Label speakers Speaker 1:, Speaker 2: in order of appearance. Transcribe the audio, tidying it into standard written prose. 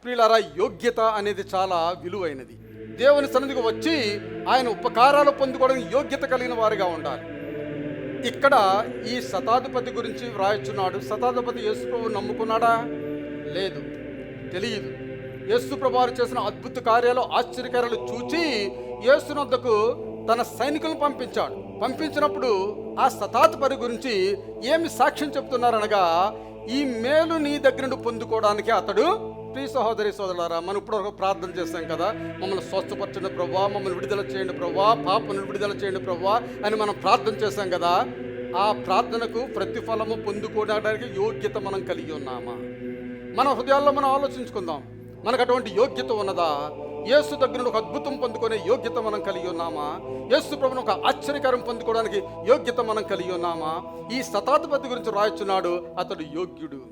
Speaker 1: ప్రియులారా, యోగ్యత అనేది చాలా విలువైనది. దేవుని సన్నిధికి వచ్చి ఆయన ఉపకారాలు పొందుకోవడానికి యోగ్యత కలిగిన వారిగా ఉండాలి. ఇక్కడ ఈ శతాధిపతి గురించి వ్రాయచున్నాడు. శతాధిపతి యేసు ప్రభువు నమ్ముకున్నాడా? లేదు, తెలియదు. యేసు ప్రభు వారు చేసిన అద్భుత కార్యాలు, ఆశ్చర్యకార్యాలు చూచి యేసునొద్దకు తన సైనికులను పంపించినప్పుడు ఆ శతాధిపతి గురించి ఏమి సాక్ష్యం చెప్తున్నారనగా, ఈ మేలు నీ దగ్గర నుండి పొందుకోవడానికి అతడు. ప్రియ సహోదరి సోదరులారా, మనం ఇప్పుడు ప్రార్థన చేస్తాం కదా, మమ్మల్ని స్వస్థపరచండి ప్రభువా, మమ్మల్ని విడుదల చేయండి ప్రభువా, పాపను విడుదల చేయండి ప్రభువా అని మనం ప్రార్థన చేస్తాం కదా. ఆ ప్రార్థనకు ప్రతిఫలము పొందుకోవడానికి యోగ్యత మనం కలిగి ఉన్నామా? మన హృదయాల్లో మనం ఆలోచించుకుందాం. మనకు అటువంటి యోగ్యత ఉన్నదా? యేసు దగ్గర నుండి ఒక అద్భుతం పొందుకునే యోగ్యత మనం కలిగి ఉన్నామా? యేసు ప్రభువును ఒక ఆశ్చర్యకారం పొందుకోవడానికి యోగ్యత మనం కలిగి ఉన్నామా? ఈ శతాధిపతి గురించి రాయచున్నాడు, అతడు యోగ్యుడు.